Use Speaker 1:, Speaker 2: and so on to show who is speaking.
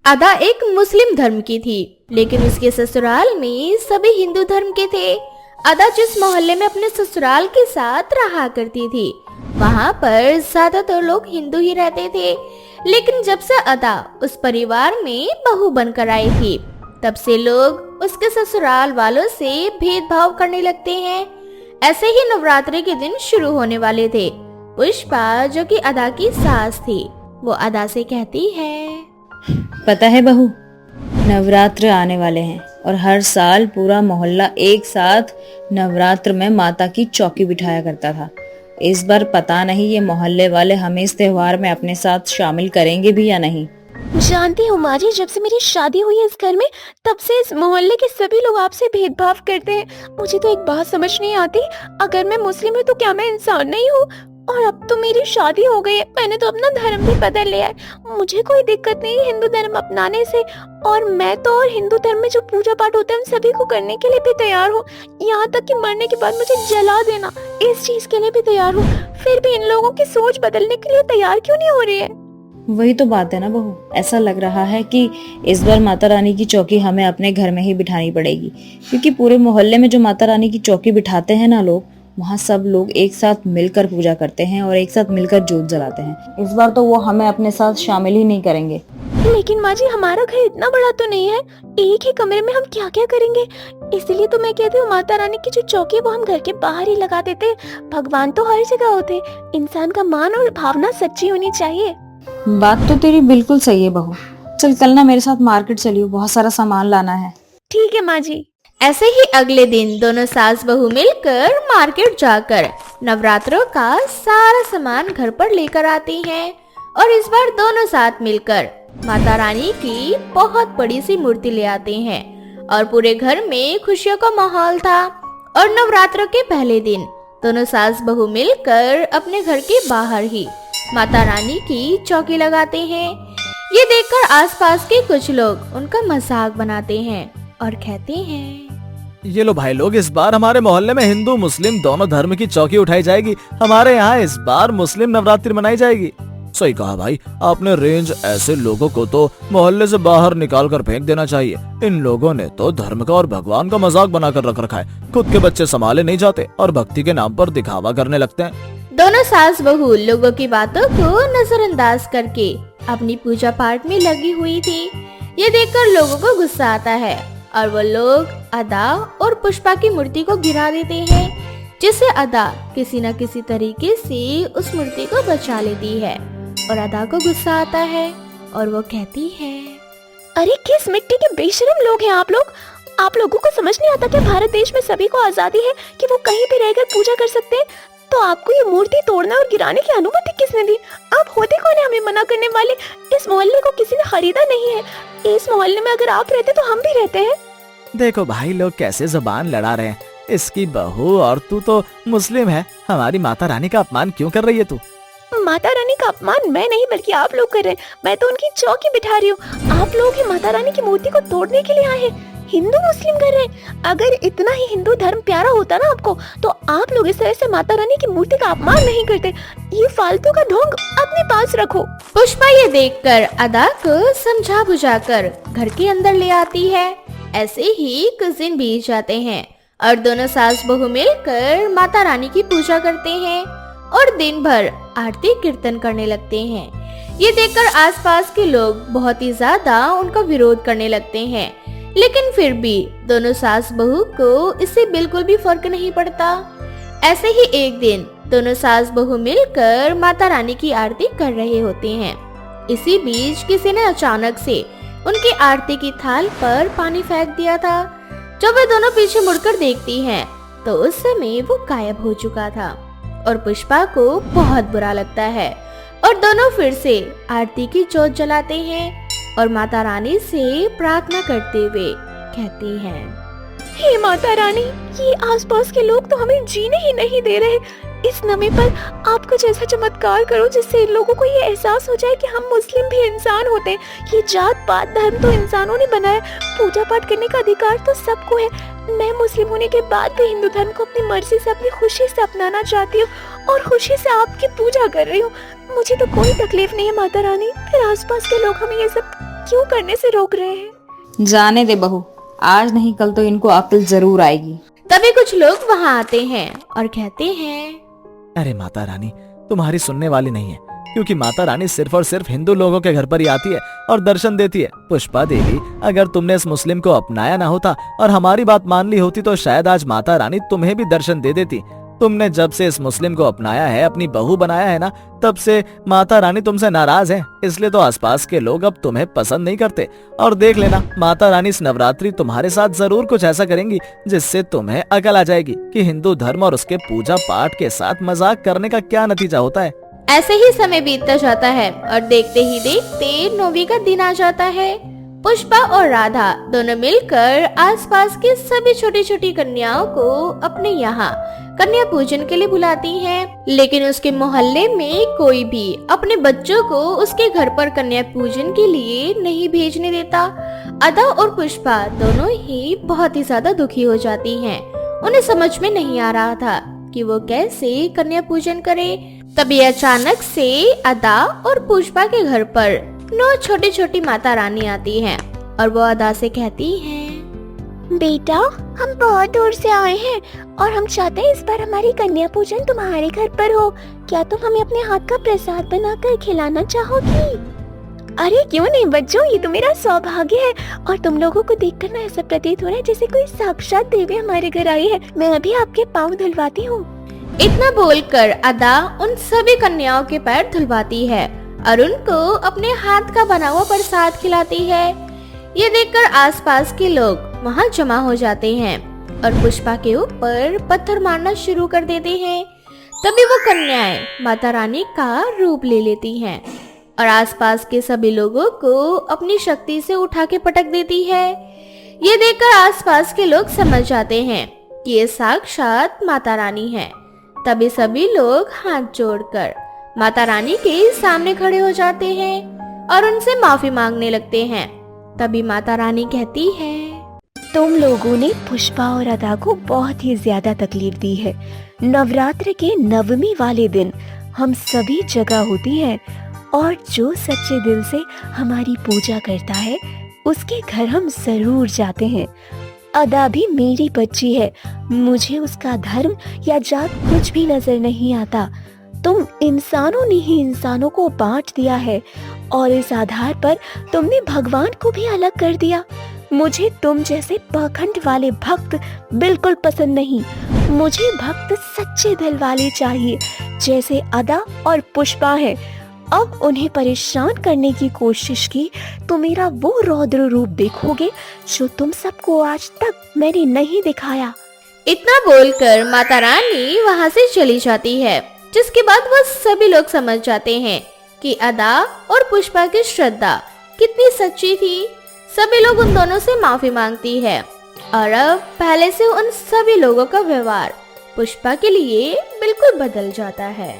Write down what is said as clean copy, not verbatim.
Speaker 1: अदा एक मुस्लिम धर्म की थी, लेकिन उसके ससुराल में सभी हिंदू धर्म के थे। अदा जिस मोहल्ले में अपने ससुराल के साथ रहा करती थी, वहाँ पर ज्यादातर लोग हिंदू ही रहते थे। लेकिन जब से अदा उस परिवार में बहू बनकर आई थी, तब से लोग उसके ससुराल वालों से भेदभाव करने लगते हैं। ऐसे ही नवरात्रि के दिन शुरू होने वाले थे। पुष्पा, जो कि अदा की सास थी, वो अदा से कहती है,
Speaker 2: पता है बहू, नवरात्र आने वाले हैं और हर साल पूरा मोहल्ला एक साथ नवरात्र में माता की चौकी बिठाया करता था। इस बार पता नहीं ये मोहल्ले वाले हमें इस त्योहार में अपने साथ शामिल करेंगे भी या नहीं।
Speaker 3: जानती हो माँ जी, जब से मेरी शादी हुई है इस घर में, तब से इस मोहल्ले के सभी लोग आपसे भेदभाव करते हैं। मुझे तो एक बात समझ नहीं आती, अगर मैं मुस्लिम हूँ तो क्या मैं इंसान नहीं हूँ? और अब तो मेरी शादी हो गई है, मैंने तो अपना धर्म भी बदल लिया है। मुझे कोई दिक्कत नहीं है हिंदू धर्म अपनाने से, और मैं तो और हिंदू धर्म में जो पूजा पाठ होता है उन सभी को करने के लिए भी तैयार हूँ। यहाँ तक कि मरने के बाद मुझे जला देना, इस चीज के लिए भी तैयार हूँ। फिर भी इन लोगों की सोच बदलने के लिए तैयार क्यों नहीं हो रही है?
Speaker 2: वही तो बात है ना बहू, ऐसा लग रहा है कि इस बार माता रानी की चौकी हमें अपने घर में ही बिठानी पड़ेगी, क्योंकि पूरे मोहल्ले में जो माता रानी की चौकी बिठाते हैं ना लोग, वहाँ सब लोग एक साथ मिलकर पूजा करते हैं और एक साथ मिलकर जोत जलाते हैं। इस बार तो वो हमें अपने साथ शामिल ही नहीं करेंगे।
Speaker 3: लेकिन माँ जी, हमारा घर इतना बड़ा तो नहीं है, एक ही कमरे में हम क्या क्या करेंगे? इसलिए तो मैं कहती हूँ माता रानी की जो चौकी है वो हम घर के बाहर ही लगा देते। भगवान तो हर जगह होते, इंसान का मान और भावना सच्ची होनी चाहिए।
Speaker 2: बात तो तेरी बिल्कुल सही है बहू। चल कल ना मेरे साथ मार्केट चलियो, बहुत सारा सामान लाना है।
Speaker 3: ठीक है माँ जी।
Speaker 1: ऐसे ही अगले दिन दोनों सास बहू मिलकर मार्केट जाकर नवरात्रों का सारा सामान घर पर लेकर आती हैं। और इस बार दोनों साथ मिलकर माता रानी की बहुत बड़ी सी मूर्ति ले आते हैं और पूरे घर में खुशियों का माहौल था। और नवरात्रों के पहले दिन दोनों सास बहू मिलकर अपने घर के बाहर ही माता रानी की चौकी लगाते हैं। ये देखकर आसपास के कुछ लोग उनका मजाक बनाते हैं और कहते हैं,
Speaker 4: ये लो भाई लोग, इस बार हमारे मोहल्ले में हिंदू मुस्लिम दोनों धर्म की चौकी उठाई जाएगी। हमारे यहाँ इस बार मुस्लिम नवरात्रि मनाई जाएगी। सही कहा भाई आपने रेंज, ऐसे लोगों को तो मोहल्ले से बाहर निकाल कर फेंक देना चाहिए। इन लोगों ने तो धर्म का और भगवान का मजाक बनाकर रख रखा है। खुद के बच्चे संभाले नहीं जाते और भक्ति के नाम पर दिखावा करने लगते हैं।
Speaker 1: दोनों सास बहू लोगों की बातों को नजरअंदाज करके अपनी पूजा पाठ में लगी हुई थी। ये देखकर लोगों को गुस्सा आता है और वो लोग अदा और पुष्पा की मूर्ति को गिरा देते हैं, जिससे अदा किसी न किसी तरीके से उस मूर्ति को बचा लेती है। और अदा को गुस्सा आता है और वो कहती है,
Speaker 3: अरे किस मिट्टी के बेशरम लोग हैं आप लोग? आप लोगों को समझ नहीं आता कि भारत देश में सभी को आजादी है कि वो कहीं भी रहकर पूजा कर सकते हैं? तो आपको ये मूर्ति तोड़ने और गिराने की अनुमति किसने दी? आप होते कौन है हमें मना करने वाले? इस मोहल्ले को किसी ने खरीदा नहीं है। इस मोहल्ले में अगर आप रहते तो हम भी रहते हैं।
Speaker 4: देखो भाई लोग कैसे जुबान लड़ा रहे हैं। इसकी बहू और तू तो मुस्लिम है, हमारी माता रानी का अपमान क्यों कर रही है तू?
Speaker 3: माता रानी का अपमान मैं नहीं बल्कि आप लोग कर रहे हैं। मैं तो उनकी चौकी बिठा रही हूँ। आप लोग ही माता रानी की मूर्ति को तोड़ने के लिए आए हैं, हिंदू मुस्लिम कर रहे हैं। अगर इतना ही हिंदू धर्म प्यारा होता ना आपको, तो आप लोग इस तरह से माता रानी की मूर्ति का अपमान नहीं करते। ये फालतू का ढोंग अपने पास रखो।
Speaker 1: पुष्पा ये देखकर अदा को समझा बुझाकर घर के अंदर ले आती है। ऐसे ही कुछ दिन बीत जाते हैं और दोनों सास बहू मिलकर माता रानी की पूजा करते हैं और दिन भर आरती कीर्तन करने लगते हैं। ये देखकर आसपास के लोग बहुत ही ज्यादा उनका विरोध करने लगते हैं, लेकिन फिर भी दोनों सास बहू को इससे बिल्कुल भी फर्क नहीं पड़ता। ऐसे ही एक दिन दोनों सास बहू मिलकर माता रानी की आरती कर रहे होते हैं। इसी बीच किसी ने अचानक से उनकी आरती की थाल पर पानी फेंक दिया था। जब वे दोनों पीछे मुड़कर देखती हैं, तो उस समय वो गायब हो चुका था और पुष्पा को बहुत बुरा लगता है और दोनों फिर से आरती की जोत जलाते हैं और माता रानी से प्रार्थना करते हुए कहती हैं,
Speaker 3: हे माता रानी, ये आसपास के लोग तो हमें जीने ही नहीं दे रहे। इस नमे पर आप कुछ ऐसा चमत्कार करो जिससे इन लोगों को ये एहसास हो जाए कि हम मुस्लिम भी इंसान होते हैं। ये जात पात धर्म तो इंसानों ने बनाया, पूजा पाठ करने का अधिकार तो सबको है। मैं मुस्लिम होने के बाद भी हिंदू धर्म को अपनी मर्जी से, अपनी खुशी से अपनाना चाहती हूँ और खुशी से आपकी पूजा कर रही हूँ। मुझे तो कोई तकलीफ नहीं है माता रानी, फिर आसपास के लोग हमें ये सब क्यों करने से रोक रहे हैं?
Speaker 2: जाने दे बहू, आज नहीं कल तो इनको अक्ल जरूर आएगी।
Speaker 1: तभी कुछ लोग वहाँ आते हैं और कहते हैं,
Speaker 4: अरे माता रानी तुम्हारी सुनने वाली नहीं है, क्योंकि माता रानी सिर्फ और सिर्फ हिंदू लोगों के घर पर ही आती है और दर्शन देती है। पुष्पा देवी, अगर तुमने इस मुस्लिम को अपनाया ना होता और हमारी बात मान ली होती तो शायद आज माता रानी तुम्हें भी दर्शन दे देती। तुमने जब से इस मुस्लिम को अपनाया है, अपनी बहू बनाया है ना, तब से माता रानी तुमसे नाराज है। इसलिए तो आसपास के लोग अब तुम्हें पसंद नहीं करते। और देख लेना, माता रानी इस नवरात्रि तुम्हारे साथ जरूर कुछ ऐसा करेंगी जिससे तुम्हें अकल आ जाएगी कि हिंदू धर्म और उसके पूजा पाठ के साथ मजाक करने का क्या नतीजा होता है।
Speaker 1: ऐसे ही समय बीतता जाता है और देखते ही देखते 9वीं का दिन आ जाता है। पुष्पा और राधा दोनों मिलकर आसपास की सभी छोटी छोटी कन्याओं को अपने यहाँ कन्या पूजन के लिए बुलाती हैं, लेकिन उसके मोहल्ले में कोई भी अपने बच्चों को उसके घर पर कन्या पूजन के लिए नहीं भेजने देता। अदा और पुष्पा दोनों ही बहुत ही ज्यादा दुखी हो जाती हैं। उन्हें समझ में नहीं आ रहा था कि वो कैसे कन्या पूजन करे। तभी अचानक से अदा और पुष्पा के घर पर 9 छोटी छोटी माता रानी आती हैं और वो अदा से कहती हैं,
Speaker 3: बेटा, हम बहुत दूर से आए हैं और हम चाहते हैं इस बार हमारी कन्या पूजन तुम्हारे घर पर हो। क्या तुम हमें अपने हाथ का प्रसाद बनाकर खिलाना चाहोगी? अरे क्यों नहीं बच्चों, ये तो मेरा सौभाग्य है और तुम लोगों को देखकर ना ऐसा प्रतीत हो रहा है जैसे कोई साक्षात देवी हमारे घर आई है। मैं अभी आपके पाँव धुलवाती हूँ।
Speaker 1: इतना बोलकर अदा उन सभी कन्याओं के पैर धुलवाती है और उनको अपने हाथ का बना हुआ प्रसाद खिलाती है। ये देखकर आसपास के लोग वहाँ जमा हो जाते हैं और पुष्पा के ऊपर पत्थर मारना शुरू कर देते हैं। तभी वो कन्याएं माता रानी का रूप ले लेती हैं और आसपास के सभी लोगों को अपनी शक्ति से उठा के पटक देती है। ये देखकर आसपास के लोग समझ जाते हैं कि ये साक्षात माता रानी है। तभी सभी लोग हाथ जोड़कर माता रानी के सामने खड़े हो जाते हैं और उनसे माफी मांगने लगते हैं। तभी माता रानी कहती है,
Speaker 3: तुम लोगों ने पुष्पा और अदा को बहुत ही ज्यादा तकलीफ दी है। नवरात्र के 9वीं वाले दिन हम सभी जगह होती हैं और जो सच्चे दिल से हमारी पूजा करता है उसके घर हम जरूर जाते हैं। अदा भी मेरी बच्ची है, मुझे उसका धर्म या जात कुछ भी नजर नहीं आता। तुम इंसानों ने ही इंसानों को बांट दिया है और इस आधार पर तुमने भगवान को भी अलग कर दिया। मुझे तुम जैसे पाखंड वाले भक्त बिल्कुल पसंद नहीं। मुझे भक्त सच्चे दिल वाले चाहिए, जैसे अदा और पुष्पा है। अब उन्हें परेशान करने की कोशिश की तो मेरा वो रौद्र रूप देखोगे जो तुम सबको आज तक मैंने नहीं दिखाया।
Speaker 1: इतना बोलकर माता रानी वहाँ से चली जाती है, जिसके बाद वो सभी लोग समझ जाते हैं कि अदा और पुष्पा की श्रद्धा कितनी सच्ची थी। सभी लोग उन दोनों से माफी मांगती है और अब पहले से उन सभी लोगों का व्यवहार पुष्पा के लिए बिल्कुल बदल जाता है।